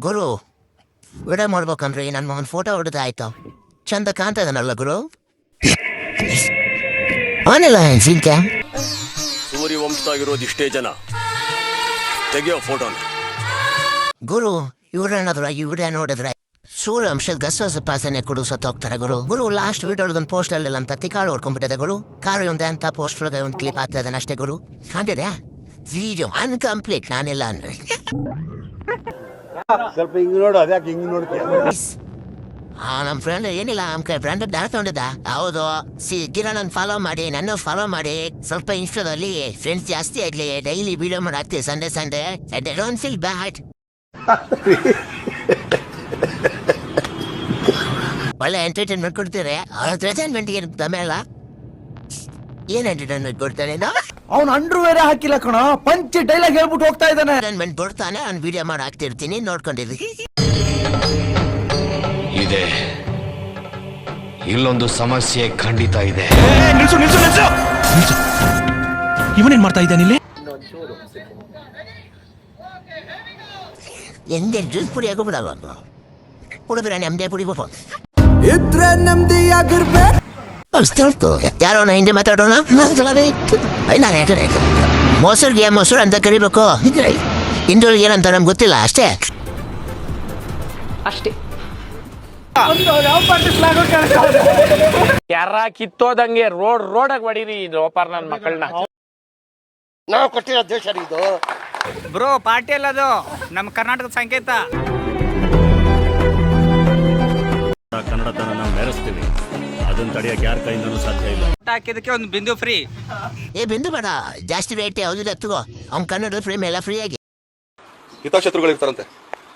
ಗುರು video ಮಾಡ್ಬೇಕಂದ್ರೆ ನನ್ನ ಒಂದು ಫೋಟೋ ಹೊಡೆದಾಯ್ತು. ಚಂದ ಕಾಣ್ತದನಲ್ಲ ಗುರು? ಅವನಿಲ್ಲ ಜಿಂಕೆ ಸೂರ್ಯವಂಶದಾಗಿರೋದು ಇಷ್ಟೇ ಜನ. ತೆಗಿಯೋ ಫೋಟೋನ. ಗುರು ಇವ್ರೇನಾದ್ರು ಈ ವಿಡಿಯೋ ನೋಡಿದ್ರೆ ಸೂರ್ಯವಂಶದ ಗಸಪಾಸನೆ ಕೊಡು ಸತ್ತೋಗ್ತಾರೆ ಗುರು. ಗುರು ಲಾಸ್ಟ್ ವಿಡಿಯೋದೊಂದು ಪೋಸ್ಟ್ ಅಲ್ಲಿ ಅಂತ ತಿಕಾಳು ಹೊಡ್ಕೊಂಡ್ಬಿಟ್ಟಿದೆ ಗುರು. ಕಾರು ಒಂದೇ ಅಂತ ಪೋಸ್ಟ್ ಒಳಗೆ ಒಂದು ಕ್ಲಿಪ್ ಆಗ್ತಾ ಇದ್ದಾನೆ ಅಷ್ಟೇ ಗುರು. ಕಾಣ್ತಿದೆ ವಿಡಿಯೋ ಅನ್ಕಂಪ್ಲೀಟ್. ನಾನಿಲ್ಲ ಅಂದ್ರೆ ಸ್ವಲ್ಪ ಹಿಂಗ್ ನೋಡು. ಅದ್ಯಾಕೆ ಹಿಂಗ್ ನೋಡ್ತೀಯ? ನಮ್ಮ ಫ್ರೆಂಡ್ ಏನಿಲ್ಲ ನಮ್ಮ ಕೈ ಫ್ರೆಂಡ್ ಡ್ಯಾನ್ಸ್ ತೊಗೊಂಡಿದ್ದ. ಹೌದು ಕಿರಣ್ ಫಾಲೋ ಮಾಡಿ, ನನ್ನ ಫಾಲೋ ಮಾಡಿ. ಸ್ವಲ್ಪ ಇನ್ಸ್ಟಾದಲ್ಲಿ ಫ್ರೆಂಡ್ಸ್ ಜಾಸ್ತಿ ಆಗ್ಲಿ. ಡೈಲಿ ವಿಡಿಯೋ ಮಾಡಾಕ್ತೀವಿ Sunday Sunday. I don't feel bad. ಒಳ್ಳೆ ಎಂಟರ್ಟೈನ್ಮೆಂಟ್ ಕೊಡ್ತೀರಿ. ಎಂಟರ್ಟೈನ್ಮೆಂಟ್ಗೆ ತಮೇಲ ಏನ್ ಎಂಟರ್ಟೈನ್ಮೆಂಟ್ ಕೊಡ್ತಾನೆ? ಅವ್ನು ಅಂಡ್ರೂ ಬೇರೆ ಹಾಕಿಲ್ಲ ಕಣ, ಪಂಚ್ ಡೈಲಾಗ್ ಹೇಳ್ಬಿಟ್ಟು ಹೋಗ್ತಾ ಇದ್ದಾನೆ. ಎಂಟರ್ಟೈನ್ಮೆಂಟ್ ಕೊಡ್ತಾನೆ, ಅವ್ನು ವಿಡಿಯೋ ಮಾಡಿ ಹಾಕ್ತಿರ್ತೀನಿ ನೋಡ್ಕೊಂಡಿದ್ವಿ. ಇದೆ ಇಲ್ಲೊಂದು ಸಮಸ್ಯೆ ಖಂಡಿತ ಇದೆ. ನಿಲ್ಸು ನಿಲ್ಸು ನಿಲ್ಸು ನಿಲ್ಸು. ಇವನೇನ್ ಮಾಡ್ತಾ ಇದ್ದಾನೆ ಇಲ್ಲಿ? ಎಂದೇ ಜ್ಯೂಸ್ ಪುಡಿ ಆಗೋಬಿಡಲ್ಲ ಹುಡುಗರ ನೆಮ್ಮದಿ ಪುಡಿ ಬೇಕು ಇದ್ರೆ ನೆಮ್ಮದಿ ಆಗಿರ್ಬೇಕು. ಅಷ್ಟು ಯಾರೋ ಹಿಂದೆ ಮಾತಾಡೋಣ. ಮೊಸರಿಗೆ ಮೊಸರು ಅಂತ ಕರಿಬೇಕು. ಹಿಂದೊಳಗೆ ಏನಂತ ನಮ್ಗೆ ಗೊತ್ತಿಲ್ಲ ಅಷ್ಟೇ. ಯಾರ ಕಿತ್ತೋದಂಗೆ ರೋಡಾಗ ಹೊಡೀರಿ ಲೋಪಾರ್ ನನ್ನ ಮಕ್ಕಳನ್ನ. ನಾವು ಕೊಟ್ಟಿರೋ ದೇಶ ಇದು ಬ್ರೋ. ಪಾರ್ಟಿ ಅಲ್ಲ ಅದು, ನಮ್ಮ ಕರ್ನಾಟಕದ ಸಂಕೇತ. ಕನ್ನಡತನ ನಾವು ಮೆರೆಸ್ತೀವಿ. ಅದನ್ನ ತಡೆಯಕ್ಕೆ ಯಾರ ಕೈಯಿಂದನೂ ಸಾಧ್ಯ ಇಲ್ಲ. ಹಾಕಿದಕ್ಕೆ ಒಂದು ಬಿಂದು ಫ್ರೀ. ಬಿಂದು ಬೇಡ, ಜಾಸ್ತಿ ರೇಟ್ ಯಾವುದಿಲ್ಲ ತಗೋ. ಅವ್ನ ಕನ್ನಡ ಫ್ರೀ ಮೇಲೆ ಫ್ರೀ ಆಗಿ. ಹಿತಶತ್ರುಗಳಿರ್ತಾರಂತೆ,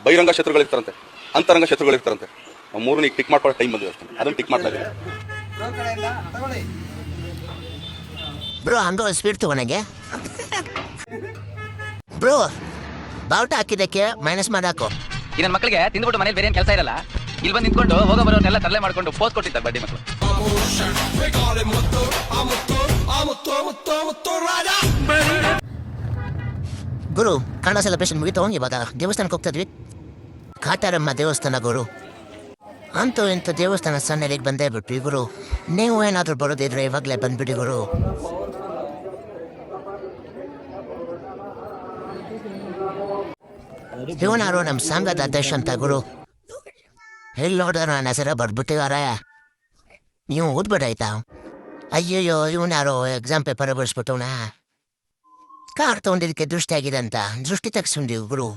ಬಹಿರಂಗ ಶತ್ರುಗಳಿರ್ತಾರಂತೆ, ಅಂತರಂಗ ಶತ್ರುಗಳಿರ್ತಾರಂತೆ. ನಾವು ಮೂರನ್ನ ಈಗ ಟಿಕ್ ಮಾಡ್ಕೊಳ್ಳೋ ಟೈಮ್ ಬಂದಿದೆ ಅಷ್ಟೇ. ಅದನ್ನ ಟಿಕ್ ಮಾಡ್ತಾ ಇದ್ದೀವಿ. ಬ್ರೋ ಹಂಗ ಸ್ಪೀಡ್ ತಗೋಣಗೆ ಬ್ರೋ. ಬಾವುಟ ಹಾಕಿದ್ದಕ್ಕೆ ಮೈನಸ್ ಮಾಡಾಕೋ. ಈ ನನ್ನ ಮಕ್ಕಳಿಗೆ ತಿಂದ್ಬಿಟ್ಟು ಮನೇಲಿ ಬೇರೆ ಕೆಲಸ ಇರಲ್ಲ. ಇಲ್ಲಿ ಬಂದು ನಿಂತ್ಕೊಂಡು ಹೋಗೋ ಬರೋನೆಲ್ಲ ತರಲೆ ಮಾಡ್ಕೊಂಡು ಪೋಸ್ಟ್ ಕೊಟ್ಟಿದ್ದಾರೆ ಬಡ್ಡಿ ಮಕ್ಕಳು. ಗುರು ಕನ್ನಡ ಸೆಲೆಬ್ರೇಷನ್ ಮುಗಿತು. ಇವಾಗ ದೇವಸ್ಥಾನಕ್ಕೆ ಹೋಗ್ತಾ ಇದ್ವಿ. ಕಾಟಾರಮ್ಮ ದೇವಸ್ಥಾನ ಗುರು. ಅಂತೂ ಇಂಥ ದೇವಸ್ಥಾನ ಸಣ್ಣಲಿಗೆ ಬಂದೇ ಬಿಟ್ವಿ ಗುರು. ನೀವು ಏನಾದರೂ ಬರೋದಿದ್ರೆ ಇವಾಗಲೇ ಬಂದ್ಬಿಡಿ ಗುರು. ಇವನಾರು ನಮ್ಮ ಸಂಘದ ಅಧ್ಯಕ್ಷ ಅಂತ ಗುರು. ಎಲ್ಲಿ ನೋಡ್ರ ನನ್ನ ಹೆಸರ ಬರ್ಬಿಟ್ಟಿವಾರ. ನೀವು ಓದ್ಬೇಡಾಯ್ತಾ? ಅಯ್ಯಯ್ಯೋ ಇವನಾರು ಎಕ್ಸಾಮ್ ಪೇಪರ್ ಬರ್ಸ್ಬಿಟ್ಟವನ. ಕಾರ್ ತೊಗೊಂಡಿದ್ದಕ್ಕೆ ದೃಷ್ಟಿ ಆಗಿದೆ ಅಂತ ದೃಷ್ಟಿ ತೆಗ್ಸ್ಕೊಂಡಿವ್ ಗುರು.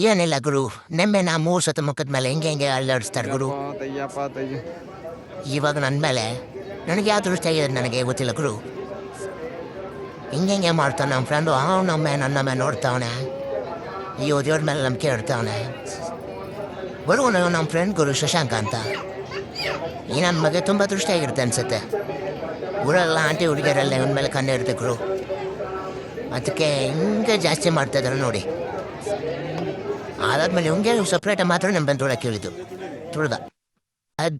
ಏನಿಲ್ಲ ಗುರು, ನೆಮ್ಮೆನ 3 ಸತ ಮುಖದ ಮೇಲೆ ಹೆಂಗೆ ಅಲ್ಲಾಡಿಸ್ತಾರೆ ಗುರು. ಇವಾಗ ನನ್ನ ಮೇಲೆ ನನಗೆ ಯಾವ ದೃಷ್ಟಿ ಆಗಿದೆ ನನಗೆ ಗೊತ್ತಿಲ್ಲ ಗುರು. ಹಿಂಗೆ ಮಾಡ್ತಾನೆ ನಮ್ಮ ಫ್ರೆಂಡು. ನನ್ನ ಮೇಲೆ ನೋಡ್ತಾವನೆ. ಅಯ್ಯೋ ದೇವ್ರ ಮೇಲೆ ನಂಬಿಕೆ ಇಡ್ತಾವನೆ ಗುರು. ನಮ್ಮ ಫ್ರೆಂಡ್ ಗುರು ಶಶಾಂಕ ಅಂತ. ಈ ನನ್ನ ಮಗ ತುಂಬ ದೃಷ್ಟಿಯಾಗಿರುತ್ತೆ ಅನ್ಸುತ್ತೆ. ಊರೆಲ್ಲ ಆಂಟಿ ಹುಡುಗಿಯರೆಲ್ಲ ಇವನ ಮೇಲೆ ಕಣ್ಣು ಇರುತ್ತೆ ಗುರು. ಅದಕ್ಕೆ ಹಿಂಗೆ ಜಾಸ್ತಿ ಮಾಡ್ತಾಯಿದ್ದಾರೆ ನೋಡಿ. ಅದಾದ್ಮೇಲೆ ಹಿಂಗೆ ಸಪ್ರೇಟಾಗಿ ಮಾತ್ರ ನಮ್ಮ ಬಂದು ತುಳಕ್ಕೆ ಹೇಳಿದ್ದು ತುಳ್ದ.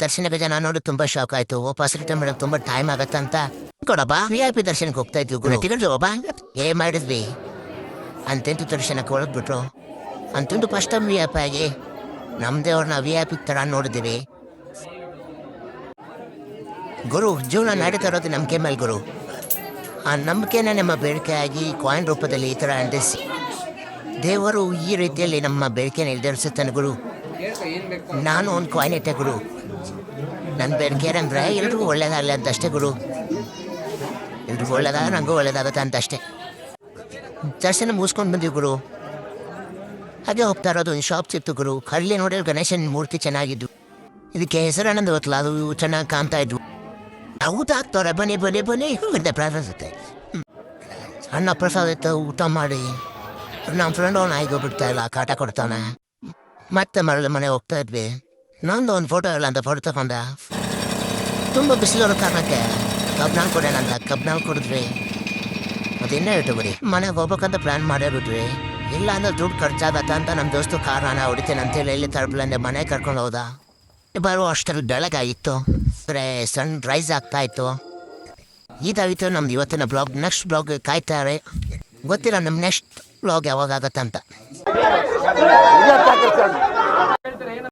ದರ್ಶನಕ್ಕೆ ಜನ ನೋಡಿ ತುಂಬ ಶಾಕ್ ಆಯಿತು. ವಾಪಸ್ ರಿಟರ್ನ್ ಮಾಡೋಕ್ಕೆ ತುಂಬ ಟೈಮ್ ಆಗತ್ತಂತ ಕೊಡಪ್ಪ VIP ದರ್ಶನಕ್ಕೆ ಹೋಗ್ತಾ ಇದ್ವಿ ಗುರು. ಟಿಕೆಟ್ ಒಬ್ಬ ಮಾಡಿದ್ವಿ ಅಂತೆಂಟು ದರ್ಶನಕ್ಕೆ ಒಳಗ್ಬಿಟ್ರು. ಅಂತಂದು ಫಸ್ಟ್ ಟೈಮ್ VIP ಆಗಿ ನಮ್ಮ ದೇವ್ರನ್ನ VIP ಥರ ನೋಡಿದ್ದೀವಿ ಗುರು. ಜೀವನ ನಡೀತಾ ಇರೋದು ನಂಬಿಕೆ ಮೇಲೆ ಗುರು. ಆ ನಂಬಿಕೆನ ನಮ್ಮ ಬೇಡಿಕೆ ಆಗಿ ಕಾಯಿನ್ ರೂಪದಲ್ಲಿ ಈ ಥರ ಅಂದಿಸಿ ದೇವರು ಈ ರೀತಿಯಲ್ಲಿ ನಮ್ಮ ಬೇಡಿಕೆನ ಈಡೇರಿಸುತ್ತಾನೆ ಗುರು. ನಾನು ಒಂದು ಕಾಯಿನ್ ಇಟ್ಟೆ ಗುರು. ನನ್ನ ಬೇಡಿಕೆ ಏನಂದ್ರೆ ಎಲ್ರಿಗೂ ಒಳ್ಳೇದಾಗಲಿ ಅಂತ ಅಷ್ಟೇ ಗುರು. ಎಲ್ರಿಗೂ ಒಳ್ಳೇದಾಗ ನನಗೂ ಒಳ್ಳೇದಾಗುತ್ತೆ ಅಂತ ಅಷ್ಟೇ. ದರ್ಶನ ಮುಗಿಸ್ಕೊಂಡು ಬಂದಿವಿ ಗುರು. ಹಾಗೆ ಹೋಗ್ತಾ ಇರೋದು ಒಂದು ಶಾಪ್ ಸಿಕ್ತು ಗುರು. ಅಲ್ಲಿ ನೋಡಿ ಗಣೇಶನ ಮೂರ್ತಿ ಚೆನ್ನಾಗಿದ್ದು. ಇದಕ್ಕೆ ಹೆಸರು ಅನ್ನೋದು ಗೊತ್ತಲ್ಲ, ಅದು ಚೆನ್ನಾಗಿ ಕಾಣ್ತಾ ಇದ್ವು. ಊಟ ಹಾಕ್ತವ್ರೆ, ಬನ್ನಿ ಬನ್ನಿ ಬನ್ನಿ ಅಂತ ಪ್ರಸಾದ ಅನ್ನ ಪ್ರಸಾದ ಇತ್ತು. ಊಟ ಮಾಡಿ ನಮ್ಮ ಫ್ರೆಂಡ್ ಅವ್ನು ಆಯ್ಕೆ ಬಿಡ್ತಾ ಇಲ್ಲ, ಕಾಟ ಕೊಡ್ತಾನೆ. ಮತ್ತೆ ಮನೆ ಹೋಗ್ತಾ ಇದ್ವಿ. ನಂದು ಒಂದು ಫೋಟೋ ಇಲ್ಲ ಅಂತ ಫೋಟೋ ತಗೊಂಡ. ತುಂಬ ಬಿಸಿಲಿರೋ ಕಾರಣಕ್ಕೆ ಕಬ್ನಾಲ್ ಕೊಡೋಣಂತ ಕಬ್ನಾಲ್ ಕೊಡಿದ್ವಿ. ಅದಿನ್ನೇ ಇಟ್ಟು ಬಿಡಿ ಮನೆಗೆ ಹೋಗ್ಬೇಕಂತ ಪ್ಲ್ಯಾನ್ ಮಾಡೇ ಬಿಟ್ವಿ. ಇಲ್ಲ ಅಂದ್ರೆ ದುಡ್ಡು ಖರ್ಚಾಗತ್ತ ಅಂತ ನಮ್ಮ ದೋಸ್ತು ಕಾರಣ ಹೊಡಿತೇನೆ ಅಂತೇಳಿ ಎಲ್ಲಿ ತರಬಲಂದೆ ಮನೆ ಕರ್ಕೊಂಡು ಹೋದ. ಬರೋ ಅಷ್ಟರಲ್ಲಿ ಬೆಳಗಾಗಿತ್ತು. ಅಂದರೆ ಸನ್ ರೈಸ್ ಆಗ್ತಾ ಇತ್ತು. ಇದಾಗಿತ್ತು ನಮ್ದು ಇವತ್ತಿನ ಬ್ಲಾಗ್. Next blog ಕಾಯ್ತಾರೆ. ಗೊತ್ತಿಲ್ಲ ನಮ್ಮ ನೆಕ್ಸ್ಟ್ ಬ್ಲಾಗ್ ಯಾವಾಗ ಆಗತ್ತಂತ. ನಿಜ